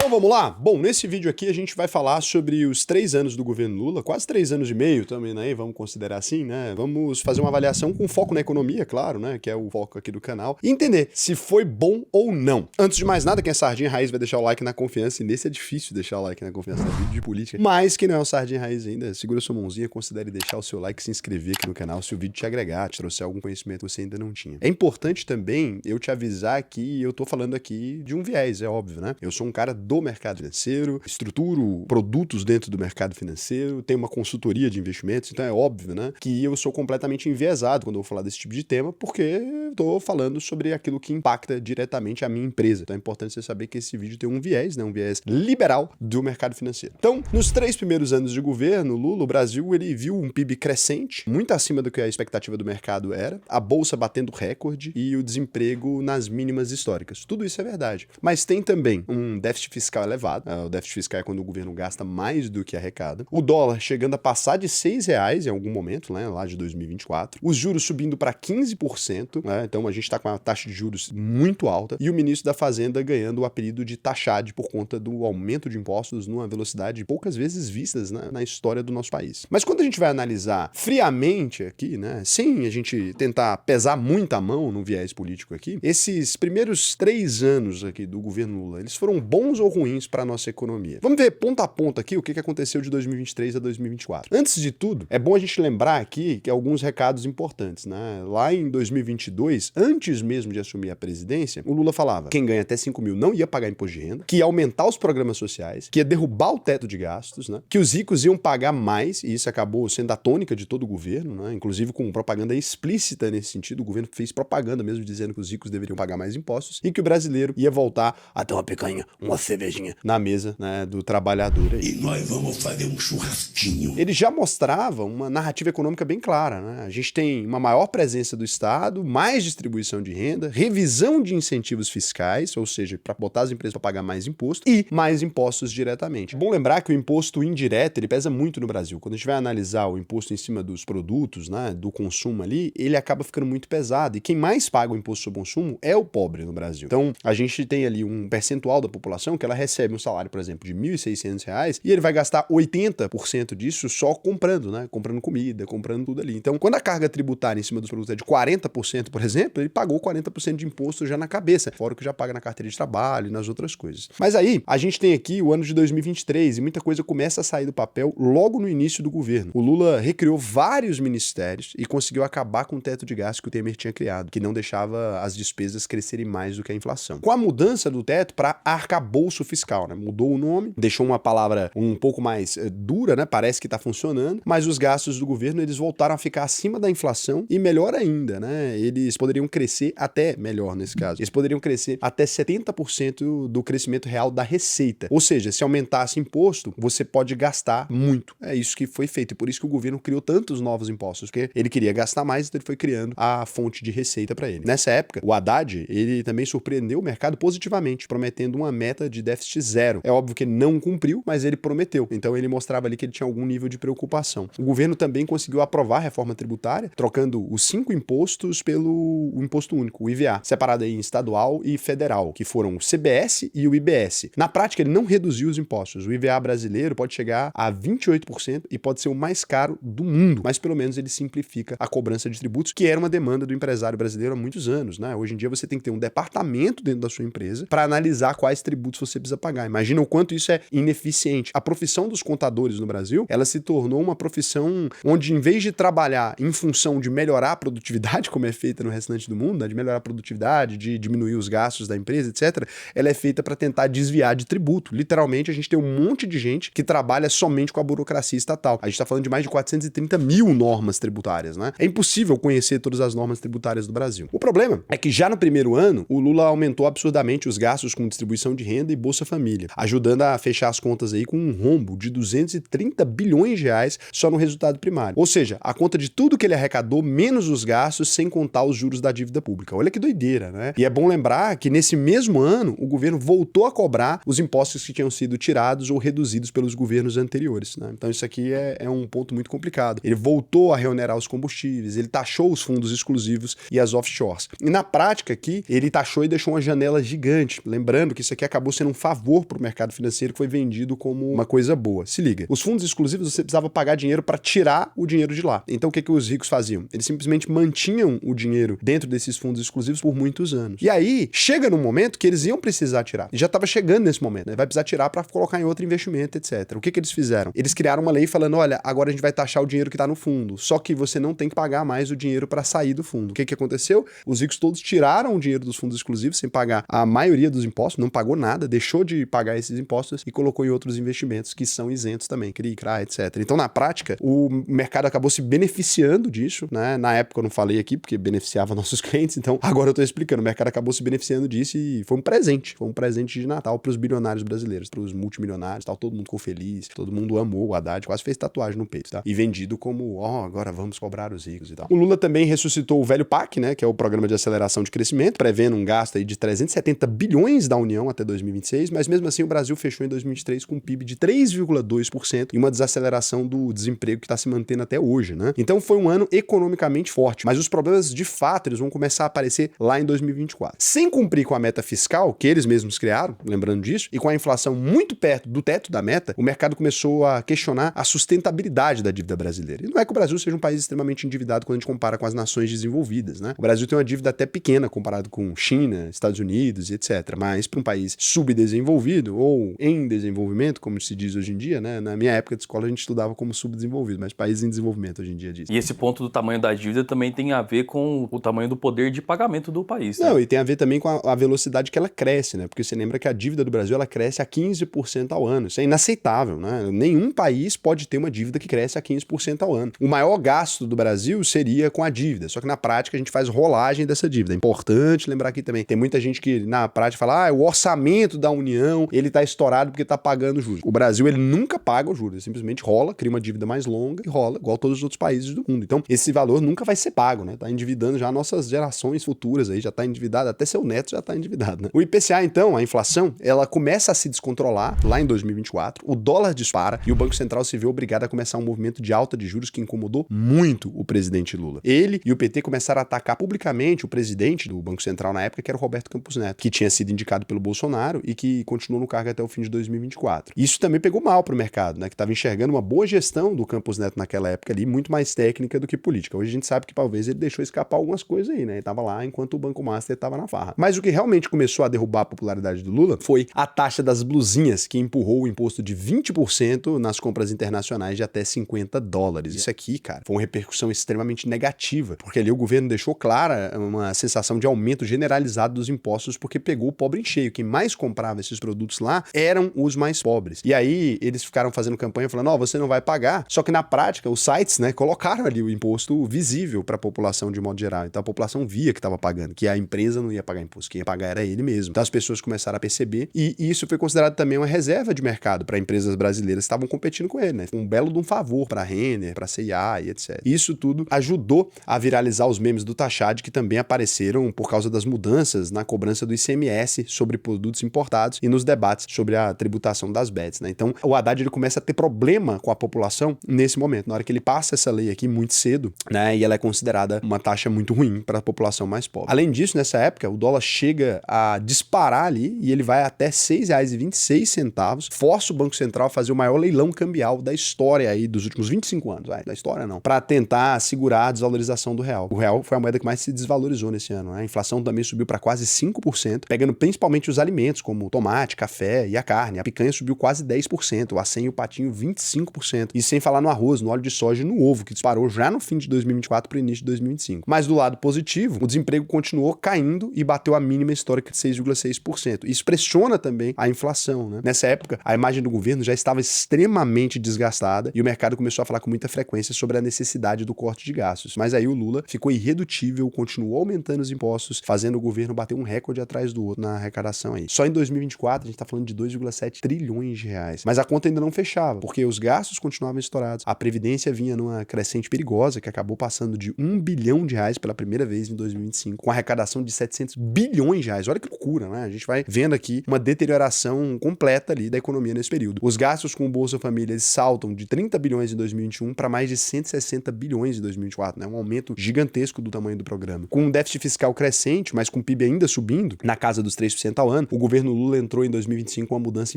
Então vamos lá? Bom, nesse vídeo aqui a gente vai falar sobre os 3 anos do governo Lula, quase 3 anos e meio também, né? Vamos considerar assim, né? Vamos fazer uma avaliação com foco na economia, claro, né? Que é o foco aqui do canal. E entender se foi bom ou não. Antes de mais nada, quem é Sardinha Raiz vai deixar o like na confiança, e nesse é difícil deixar o like na confiança no vídeo de política. Mas quem não é o Sardinha Raiz ainda, segura sua mãozinha, considere deixar o seu like e se inscrever aqui no canal se o vídeo te agregar, te trouxer algum conhecimento que você ainda não tinha. É importante também eu te avisar que eu tô falando aqui de um viés, é óbvio, né? Eu sou um cara do mercado financeiro, estruturo produtos dentro do mercado financeiro, tenho uma consultoria de investimentos, então é óbvio, né, que eu sou completamente enviesado quando eu vou falar desse tipo de tema, porque eu tô falando sobre aquilo que impacta diretamente a minha empresa. Então é importante você saber que esse vídeo tem um viés, né, um viés liberal do mercado financeiro. Então, nos 3 primeiros anos de governo Lula, o Brasil ele viu um PIB crescente, muito acima do que a expectativa do mercado era, a bolsa batendo recorde e o desemprego nas mínimas históricas. Tudo isso é verdade. Mas tem também um déficit fiscal elevado. O déficit fiscal é quando o governo gasta mais do que arrecada. O dólar chegando a passar de R$6 em algum momento, né, lá de 2024. Os juros subindo para 15%, né, então a gente está com uma taxa de juros muito alta. E o ministro da Fazenda ganhando o apelido de taxade por conta do aumento de impostos numa velocidade poucas vezes vistas, né, na história do nosso país. Mas quando a gente vai analisar friamente aqui, né, sem a gente tentar pesar muito a mão no viés político aqui, esses primeiros 3 anos aqui do governo Lula, eles foram bons ou ruins para a nossa economia? Vamos ver ponto a ponto aqui o que aconteceu de 2023 a 2024. Antes de tudo, é bom a gente lembrar aqui que alguns recados importantes, né? Lá em 2022, antes mesmo de assumir a presidência, o Lula falava que quem ganha até 5 mil não ia pagar imposto de renda, que ia aumentar os programas sociais, que ia derrubar o teto de gastos, né? Que os ricos iam pagar mais, e isso acabou sendo a tônica de todo o governo, né? Inclusive com propaganda explícita nesse sentido, o governo fez propaganda mesmo dizendo que os ricos deveriam pagar mais impostos e que o brasileiro ia voltar a ter uma picanha, uma cervejinha na mesa, né, do trabalhador aí. E nós vamos fazer um churrasquinho. Ele já mostrava uma narrativa econômica bem clara, né? A gente tem uma maior presença do Estado, mais distribuição de renda, revisão de incentivos fiscais, ou seja, para botar as empresas para pagar mais imposto e mais impostos diretamente. É bom lembrar que o imposto indireto, ele pesa muito no Brasil. Quando a gente vai analisar o imposto em cima dos produtos, né, do consumo ali, ele acaba ficando muito pesado. E quem mais paga o imposto sobre o consumo é o pobre no Brasil. Então, a gente tem ali um percentual da população que ela recebe um salário, por exemplo, de R$1.600 e ele vai gastar 80% disso só comprando, né? Comprando comida, comprando tudo ali. Então, quando a carga tributária em cima dos produtos é de 40%, por exemplo, ele pagou 40% de imposto já na cabeça, fora o que já paga na carteira de trabalho e nas outras coisas. Mas aí, a gente tem aqui o ano de 2023 e muita coisa começa a sair do papel logo no início do governo. O Lula recriou vários ministérios e conseguiu acabar com o teto de gastos que o Temer tinha criado, que não deixava as despesas crescerem mais do que a inflação. Com a mudança do teto para arcabouço fiscal, né? Mudou o nome, deixou uma palavra um pouco mais dura, né? Parece que tá funcionando, mas os gastos do governo, eles voltaram a ficar acima da inflação e melhor ainda, né? Eles poderiam crescer até, melhor nesse caso, eles poderiam crescer até 70% do crescimento real da receita. Ou seja, se aumentasse imposto, você pode gastar muito. É isso que foi feito e por isso que o governo criou tantos novos impostos, porque ele queria gastar mais, então ele foi criando a fonte de receita para ele. Nessa época, o Haddad, ele também surpreendeu o mercado positivamente, prometendo uma meta de déficit zero. É óbvio que ele não cumpriu, mas ele prometeu. Então ele mostrava ali que ele tinha algum nível de preocupação. O governo também conseguiu aprovar a reforma tributária, trocando os 5 impostos pelo imposto único, o IVA, separado aí em estadual e federal, que foram o CBS e o IBS. Na prática, ele não reduziu os impostos. O IVA brasileiro pode chegar a 28% e pode ser o mais caro do mundo, mas pelo menos ele simplifica a cobrança de tributos, que era uma demanda do empresário brasileiro há muitos anos, né? Hoje em dia você tem que ter um departamento dentro da sua empresa para analisar quais tributos você precisa pagar. Imagina o quanto isso é ineficiente. A profissão dos contadores no Brasil, ela se tornou uma profissão onde, em vez de trabalhar em função de melhorar a produtividade, como é feita no restante do mundo, né, de melhorar a produtividade, de diminuir os gastos da empresa, etc., ela é feita para tentar desviar de tributo. Literalmente, a gente tem um monte de gente que trabalha somente com a burocracia estatal. A gente está falando de mais de 430 mil normas tributárias, né? É impossível conhecer todas as normas tributárias do Brasil. O problema é que já no primeiro ano, o Lula aumentou absurdamente os gastos com distribuição de renda e Bolsa Família, ajudando a fechar as contas aí com um rombo de 230 bilhões de reais só no resultado primário. Ou seja, a conta de tudo que ele arrecadou, menos os gastos, sem contar os juros da dívida pública. Olha que doideira, né? E é bom lembrar que nesse mesmo ano, o governo voltou a cobrar os impostos que tinham sido tirados ou reduzidos pelos governos anteriores, né? Então isso aqui é um ponto muito complicado. Ele voltou a reonerar os combustíveis, ele taxou os fundos exclusivos e as offshores. E na prática aqui, ele taxou e deixou uma janela gigante. Lembrando que isso aqui acabou sendo um favor para o mercado financeiro que foi vendido como uma coisa boa. Se liga, os fundos exclusivos você precisava pagar dinheiro para tirar o dinheiro de lá. Então o que os ricos faziam? Eles simplesmente mantinham o dinheiro dentro desses fundos exclusivos por muitos anos. E aí, chega num momento que eles iam precisar tirar. E já estava chegando nesse momento, né? Vai precisar tirar para colocar em outro investimento, etc. O que eles fizeram? Eles criaram uma lei falando, olha, agora a gente vai taxar o dinheiro que está no fundo, só que você não tem que pagar mais o dinheiro para sair do fundo. O que aconteceu? Os ricos todos tiraram o dinheiro dos fundos exclusivos sem pagar a maioria dos impostos, não pagou nada, deixou de pagar esses impostos e colocou em outros investimentos que são isentos também, CRI, CRA, etc. Então, na prática, o mercado acabou se beneficiando disso, né? Na época eu não falei aqui porque beneficiava nossos clientes, então agora eu tô explicando, o mercado acabou se beneficiando disso e foi um presente de Natal pros bilionários brasileiros, pros multimilionários, tal, todo mundo ficou feliz, todo mundo amou o Haddad, quase fez tatuagem no peito, tá? E vendido como, agora vamos cobrar os ricos e tal. O Lula também ressuscitou o velho PAC, né, que é o Programa de Aceleração de Crescimento, prevendo um gasto aí de 370 bilhões da União até 2026, mas mesmo assim o Brasil fechou em 2023 com um PIB de 3,2% e uma desaceleração do desemprego que está se mantendo até hoje, né? Então foi um ano economicamente forte, mas os problemas de fato eles vão começar a aparecer lá em 2024. Sem cumprir com a meta fiscal, que eles mesmos criaram, lembrando disso, e com a inflação muito perto do teto da meta, o mercado começou a questionar a sustentabilidade da dívida brasileira. E não é que o Brasil seja um país extremamente endividado quando a gente compara com as nações desenvolvidas, né? O Brasil tem uma dívida até pequena comparado com China, Estados Unidos e etc. Mas para um país subdesenvolvido ou em desenvolvimento, como se diz hoje em dia, né? Na minha época de escola a gente estudava como subdesenvolvido, mas país em desenvolvimento hoje em dia diz. E esse ponto do tamanho da dívida também tem a ver com o tamanho do poder de pagamento do país, né? Não, e tem a ver também com a velocidade que ela cresce, né? Porque você lembra que a dívida do Brasil ela cresce a 15% ao ano. Isso é inaceitável, né? Nenhum país pode ter uma dívida que cresce a 15% ao ano. O maior gasto do Brasil seria com a dívida, só que na prática a gente faz rolagem dessa dívida. É importante lembrar aqui também. Tem muita gente que na prática fala, o orçamento da União, ele tá estourado porque tá pagando juros. O Brasil, ele nunca paga os juros, ele simplesmente rola, cria uma dívida mais longa e rola, igual todos os outros países do mundo. Então, esse valor nunca vai ser pago, né? Tá endividando já nossas gerações futuras aí, já tá endividado, até seu neto já tá endividado, né? O IPCA, então, a inflação, ela começa a se descontrolar lá em 2024, o dólar dispara e o Banco Central se vê obrigado a começar um movimento de alta de juros que incomodou muito o presidente Lula. Ele e o PT começaram a atacar publicamente o presidente do Banco Central na época, que era o Roberto Campos Neto, que tinha sido indicado pelo Bolsonaro e que continuou no cargo até o fim de 2024. Isso também pegou mal pro mercado, né? Que estava enxergando uma boa gestão do Campos Neto naquela época ali, muito mais técnica do que política. Hoje a gente sabe que talvez ele deixou escapar algumas coisas aí, né? Ele tava lá enquanto o Banco Master estava na farra. Mas o que realmente começou a derrubar a popularidade do Lula foi a taxa das blusinhas, que empurrou o imposto de 20% nas compras internacionais de até $50. Isso aqui, cara, foi uma repercussão extremamente negativa, porque ali o governo deixou clara uma sensação de aumento generalizado dos impostos, porque pegou o pobre em cheio. Quem mais comprava esses produtos lá eram os mais pobres. E aí eles ficaram fazendo campanha falando, você não vai pagar. Só que na prática, os sites, né, colocaram ali o imposto visível para a população de modo geral. Então a população via que estava pagando, que a empresa não ia pagar imposto, quem ia pagar era ele mesmo. Então as pessoas começaram a perceber e isso foi considerado também uma reserva de mercado para empresas brasileiras que estavam competindo com ele, né? Foi um belo de um favor para a Renner, para a C&A e etc. Isso tudo ajudou a viralizar os memes do Tachad, que também apareceram por causa das mudanças na cobrança do ICMS sobre produtos importados e nos debates sobre a tributação das bets, né? Então o Haddad ele começa a ter problema com a população nesse momento, na hora que ele passa essa lei aqui muito cedo, né? E ela é considerada uma taxa muito ruim para a população mais pobre. Além disso, nessa época, o dólar chega a disparar ali e ele vai até R$ 6,26, força o Banco Central a fazer o maior leilão cambial da história aí dos últimos 25 anos, da história não, para tentar segurar a desvalorização do real. O real foi a moeda que mais se desvalorizou nesse ano, né? A inflação também subiu para quase 5%, pegando principalmente os alimentos, como o tomate, café e a carne. A picanha subiu quase 10%, o acém e o patinho 25%. E sem falar no arroz, no óleo de soja e no ovo, que disparou já no fim de 2024 para o início de 2025. Mas do lado positivo, o desemprego continuou caindo e bateu a mínima histórica de 6,6%. Isso pressiona também a inflação, né? Nessa época, a imagem do governo já estava extremamente desgastada e o mercado começou a falar com muita frequência sobre a necessidade do corte de gastos. Mas aí o Lula ficou irredutível, continuou aumentando os impostos, fazendo o governo bater um recorde atrás do outro na arrecadação aí. Só em 2024 a gente tá falando de 2,7 trilhões de reais. Mas a conta ainda não fechava, porque os gastos continuavam estourados. A Previdência vinha numa crescente perigosa, que acabou passando de R$ 1 bilhão pela primeira vez em 2025, com arrecadação de 700 bilhões de reais. Olha que loucura, né? A gente vai vendo aqui uma deterioração completa ali da economia nesse período. Os gastos com o Bolsa Família eles saltam de 30 bilhões em 2021 para mais de 160 bilhões em 2024, né? Um aumento gigantesco do tamanho do programa. Com um déficit fiscal crescente, mas com o PIB ainda subindo, na casa dos 3% ao ano, o governo Lula entrou em 2025 com uma mudança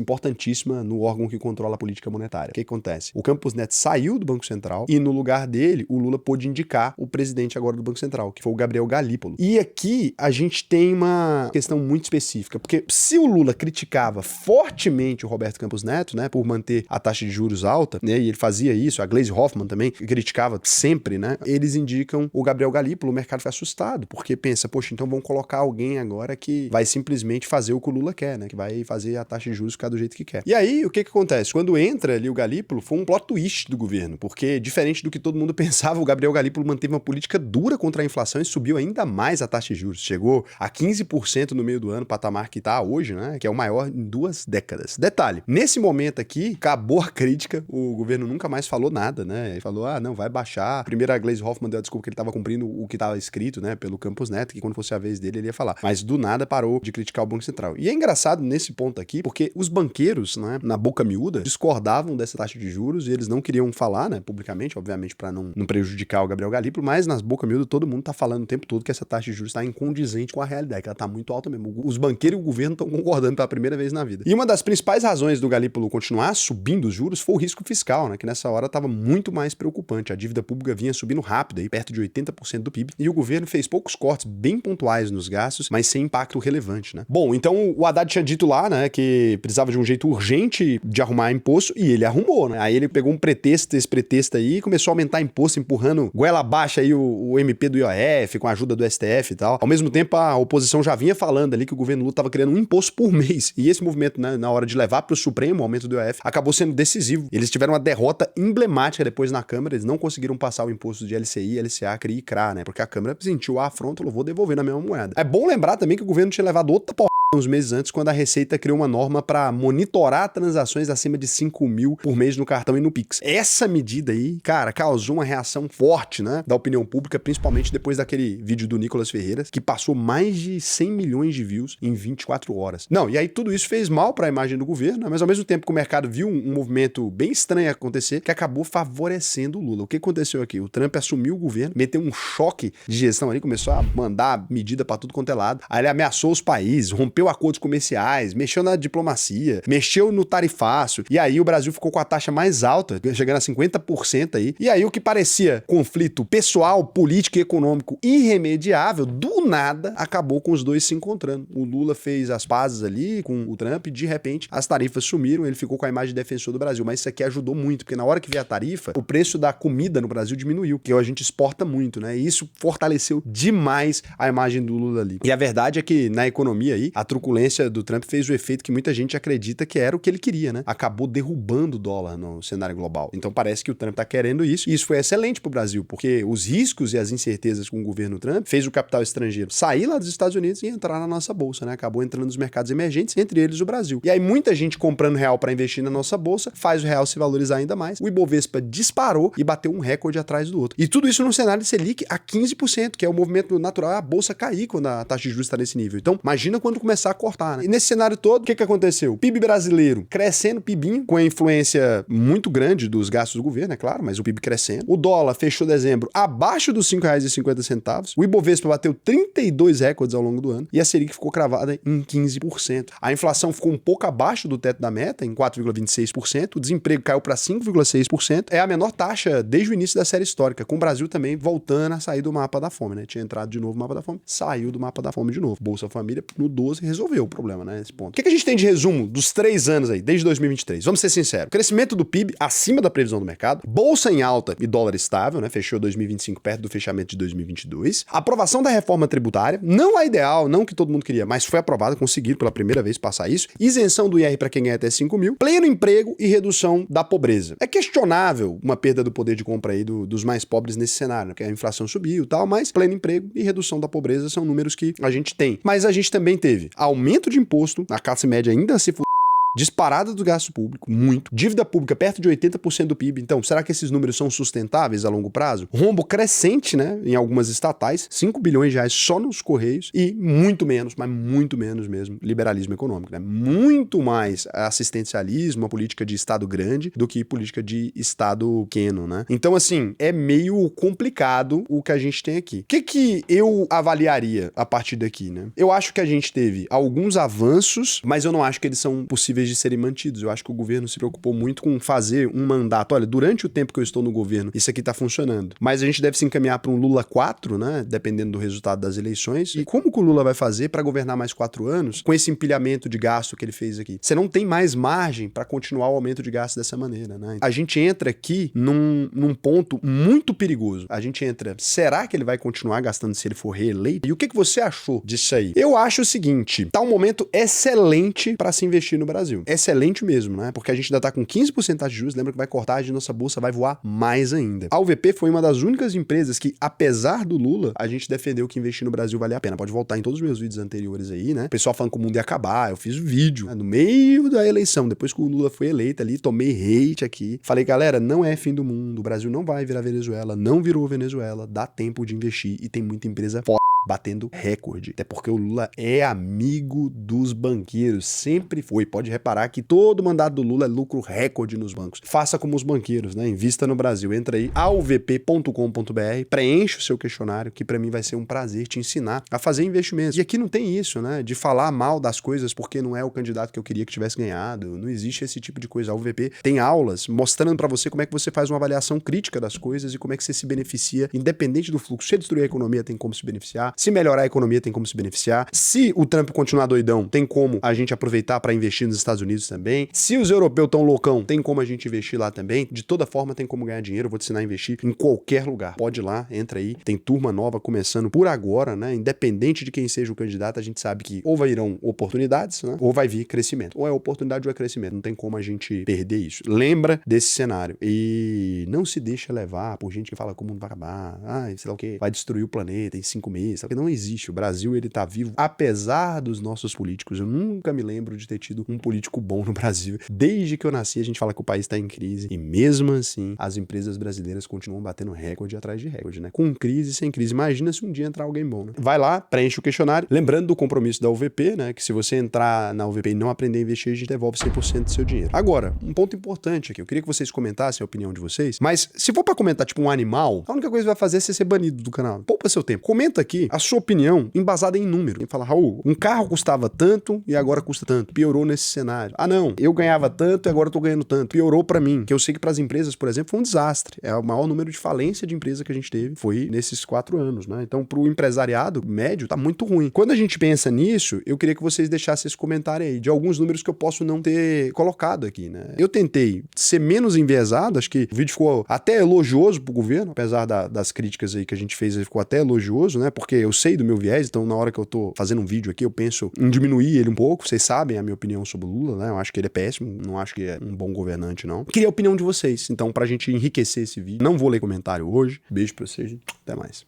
importantíssima no órgão que controla a política monetária. O que acontece? O Campos Neto saiu do Banco Central e no lugar dele, o Lula pôde indicar o presidente agora do Banco Central, que foi o Gabriel Galípolo. E aqui a gente tem uma questão muito específica, porque se o Lula criticava fortemente o Roberto Campos Neto, né, por manter a taxa de juros alta, né, e ele fazia isso, a Gleisi Hoffmann também criticava sempre, né, eles indicam o Gabriel Galípolo, o mercado fica assustado, porque pensa, poxa, então vamos colocar alguém agora que vai simplesmente fazer o que o Lula quer, né, que vai fazer a taxa de juros ficar do jeito que quer. E aí, o que acontece? Quando entra ali o Galípolo, foi um plot twist do governo, porque diferente do que todo mundo pensava, o Gabriel Galípolo manteve uma política dura contra a inflação e subiu ainda mais a taxa de juros. Chegou a 15% no meio do ano, patamar que tá hoje, né, que é o maior em 2 décadas. Detalhe, nesse momento aqui, acabou a crítica, o governo nunca mais falou nada, né, ele falou, não, vai baixar. Primeiro a Gleisi Hoffmann deu a desculpa que ele tava cumprindo o que tava escrito, né, pelo Campos Neto, que quando fosse a vez dele, ele ia falar. Mas do nada parou de criticar o Banco Central. E é engraçado nesse ponto aqui, porque os banqueiros, né, na boca miúda, discordavam dessa taxa de juros e eles não queriam falar, né, publicamente, obviamente, para não prejudicar o Gabriel Galípolo, mas nas boca miúda todo mundo tá falando o tempo todo que essa taxa de juros está incondizente com a realidade, que ela tá muito alta mesmo. Os banqueiros e o governo estão concordando pela primeira vez na vida. E uma das principais razões do Galípolo continuar subindo os juros foi o risco fiscal, né, que nessa hora estava muito mais preocupante. A dívida pública vinha subindo rápido, aí perto de 80% do PIB, e o governo fez poucos cortes bem pontuais nos gastos, mas sem impacto relevante, né? Bom, então o Haddad tinha dito lá, né, que precisava de um jeito urgente de arrumar imposto, e ele arrumou, né? Aí ele pegou um pretexto, esse pretexto aí, e começou a aumentar imposto, empurrando goela abaixo aí o MP do IOF, com a ajuda do STF e tal. Ao mesmo tempo, a oposição já vinha falando ali que o governo Lula estava criando um imposto por mês, e esse movimento, né, na hora de levar para o Supremo o aumento do IOF, acabou sendo decisivo. Eles tiveram uma derrota emblemática depois na Câmara, eles não conseguiram passar o imposto de LCI, LCA, CRI e CRA, né? Porque a Câmara sentiu a afronta, falou, vou devolver na mesma moeda. É bom lembrar também que o governo tinha levado outra uns meses antes, quando a Receita criou uma norma para monitorar transações acima de 5 mil por mês no cartão e no Pix. Essa medida aí, cara, causou uma reação forte, né, da opinião pública, principalmente depois daquele vídeo do Nicolas Ferreira, que passou mais de 100 milhões de views em 24 horas. Não, e aí tudo isso fez mal para a imagem do governo, né, mas ao mesmo tempo que o mercado viu um movimento bem estranho acontecer, que acabou favorecendo o Lula. O que aconteceu aqui? O Trump assumiu o governo, meteu um choque de gestão ali, começou a mandar medida para tudo quanto é lado, aí ele ameaçou os países, rompeu acordos comerciais, mexeu na diplomacia, mexeu no tarifácio, e aí o Brasil ficou com a taxa mais alta, chegando a 50% aí, e aí o que parecia conflito pessoal, político e econômico irremediável, do nada acabou com os dois se encontrando. O Lula fez as pazes ali com o Trump e de repente as tarifas sumiram, ele ficou com a imagem de defensor do Brasil, mas isso aqui ajudou muito, porque na hora que veio a tarifa, o preço da comida no Brasil diminuiu, porque a gente exporta muito, né, e isso fortaleceu demais a imagem do Lula ali. E a verdade é que na economia aí, a truculência do Trump fez o efeito que muita gente acredita que era o que ele queria, né? Acabou derrubando o dólar no cenário global. Então parece que o Trump tá querendo isso, e isso foi excelente pro Brasil, porque os riscos e as incertezas com o governo Trump fez o capital estrangeiro sair lá dos Estados Unidos e entrar na nossa bolsa, né? Acabou entrando nos mercados emergentes, entre eles o Brasil. E aí muita gente comprando real para investir na nossa bolsa, faz o real se valorizar ainda mais. O Ibovespa disparou e bateu um recorde atrás do outro. E tudo isso num cenário de Selic a 15%, que é o movimento natural, a bolsa cair quando a taxa de juros está nesse nível. Então imagina quando começar a cortar, né? E nesse cenário todo, o que aconteceu? O PIB brasileiro crescendo, PIBinho, com a influência muito grande dos gastos do governo, é claro, mas o PIB crescendo. O dólar fechou dezembro abaixo dos R$ 5,50. O Ibovespa bateu 32 recordes ao longo do ano e a Selic ficou cravada em 15%. A inflação ficou um pouco abaixo do teto da meta, em 4,26%. O desemprego caiu para 5,6%. É a menor taxa desde o início da série histórica, com o Brasil também voltando a sair do mapa da fome, né? Tinha entrado de novo no mapa da fome, saiu do mapa da fome de novo. Bolsa Família no 12 resolveu o problema, né? Nesse ponto. O que a gente tem de resumo dos 3 anos aí, desde 2023? Vamos ser sinceros. Crescimento do PIB acima da previsão do mercado, bolsa em alta e dólar estável, né? Fechou 2025 perto do fechamento de 2022. Aprovação da reforma tributária, não a ideal, não que todo mundo queria, mas foi aprovada, conseguiram pela primeira vez passar isso. Isenção do IR para quem ganha até 5 mil, pleno emprego e redução da pobreza. É questionável uma perda do poder de compra aí dos mais pobres nesse cenário, né? Porque a inflação subiu e tal, mas pleno emprego e redução da pobreza são números que a gente tem. Mas a gente também teve aumento de imposto, a classe média ainda se disparada do gasto público, muito. Dívida pública perto de 80% do PIB. Então, será que esses números são sustentáveis a longo prazo? Rombo crescente, né, em algumas estatais, 5 bilhões de reais só nos Correios e muito menos, mas muito menos mesmo, liberalismo econômico, né? Muito mais assistencialismo, uma política de Estado grande do que política de Estado pequeno, né? Então, assim, é meio complicado o que a gente tem aqui. O que eu avaliaria a partir daqui, né? Eu acho que a gente teve alguns avanços, mas eu não acho que eles são possíveis de serem mantidos. Eu acho que o governo se preocupou muito com fazer um mandato. Olha, durante o tempo que eu estou no governo, isso aqui tá funcionando. Mas a gente deve se encaminhar para um Lula 4, né? Dependendo do resultado das eleições. E como que o Lula vai fazer para governar mais 4 anos com esse empilhamento de gasto que ele fez aqui? Você não tem mais margem para continuar o aumento de gasto dessa maneira, né? A gente entra aqui num ponto muito perigoso. A gente entra, será que ele vai continuar gastando se ele for reeleito? E o que você achou disso aí? Eu acho o seguinte, tá um momento excelente para se investir no Brasil. Excelente mesmo, né? Porque a gente ainda tá com 15% de juros, lembra que vai cortar, a nossa bolsa vai voar mais ainda. A UVP foi uma das únicas empresas que, apesar do Lula, a gente defendeu que investir no Brasil valia a pena. Pode voltar em todos os meus vídeos anteriores aí, né? O pessoal falando que o mundo ia acabar, eu fiz um vídeo, né? No meio da eleição, depois que o Lula foi eleito ali, tomei hate aqui. Falei, galera, não é fim do mundo, o Brasil não vai virar Venezuela, não virou Venezuela, dá tempo de investir e tem muita empresa foda batendo recorde. Até porque o Lula é amigo dos banqueiros, sempre foi. Pode reparar que todo mandato do Lula é lucro recorde nos bancos. Faça como os banqueiros, né? Invista no Brasil. Entra aí, auvp.com.br, preenche o seu questionário, que pra mim vai ser um prazer te ensinar a fazer investimentos. E aqui não tem isso, né? De falar mal das coisas porque não é o candidato que eu queria que tivesse ganhado. Não existe esse tipo de coisa. A UVP tem aulas mostrando pra você como é que você faz uma avaliação crítica das coisas e como é que você se beneficia, independente do fluxo. Se destruir a economia, tem como se beneficiar. Se melhorar a economia, tem como se beneficiar. Se o Trump continuar doidão, tem como a gente aproveitar para investir nos Estados Unidos também. Se os europeus estão loucão, tem como a gente investir lá também. De toda forma, tem como ganhar dinheiro. Eu vou te ensinar a investir em qualquer lugar. Pode ir lá, entra aí. Tem turma nova começando por agora, né? Independente de quem seja o candidato, a gente sabe que ou virão oportunidades, né? Ou vai vir crescimento. Ou é oportunidade ou é crescimento. Não tem como a gente perder isso. Lembra desse cenário. E não se deixa levar por gente que fala que o mundo vai acabar. Sei lá o quê. Vai destruir o planeta em 5 meses. Não existe. O Brasil, ele tá vivo apesar dos nossos políticos. Eu nunca me lembro de ter tido um político bom no Brasil. Desde que eu nasci, a gente fala que o país tá em crise. E mesmo assim, as empresas brasileiras continuam batendo recorde atrás de recorde, né? Com crise, sem crise. Imagina se um dia entrar alguém bom, né? Vai lá, preenche o questionário. Lembrando do compromisso da UVP, né? Que se você entrar na UVP e não aprender a investir, a gente devolve 100% do seu dinheiro. Agora, um ponto importante aqui. Eu queria que vocês comentassem a opinião de vocês. Mas se for pra comentar, tipo, um animal, a única coisa que vai fazer é você ser banido do canal. Poupa seu tempo. Comenta aqui a sua opinião embasada em número. E fala, Raul, um carro custava tanto e agora custa tanto. Piorou nesse cenário. Ah, não, eu ganhava tanto e agora eu tô ganhando tanto. Piorou pra mim. Que eu sei que pras empresas, por exemplo, foi um desastre. É o maior número de falência de empresa que a gente teve. Foi nesses 4 anos, né? Então, pro empresariado médio, tá muito ruim. Quando a gente pensa nisso, eu queria que vocês deixassem esse comentário aí de alguns números que eu posso não ter colocado aqui, né? Eu tentei ser menos enviesado, acho que o vídeo ficou até elogioso pro governo, apesar das críticas aí que a gente fez, ele ficou até elogioso, né? Porque eu sei do meu viés, então na hora que eu tô fazendo um vídeo aqui, eu penso em diminuir ele um pouco. Vocês sabem a minha opinião sobre o Lula, né? Eu acho que ele é péssimo, não acho que é um bom governante, não. Queria a opinião de vocês, então, pra gente enriquecer esse vídeo. Não vou ler comentário hoje. Beijo pra vocês, até mais.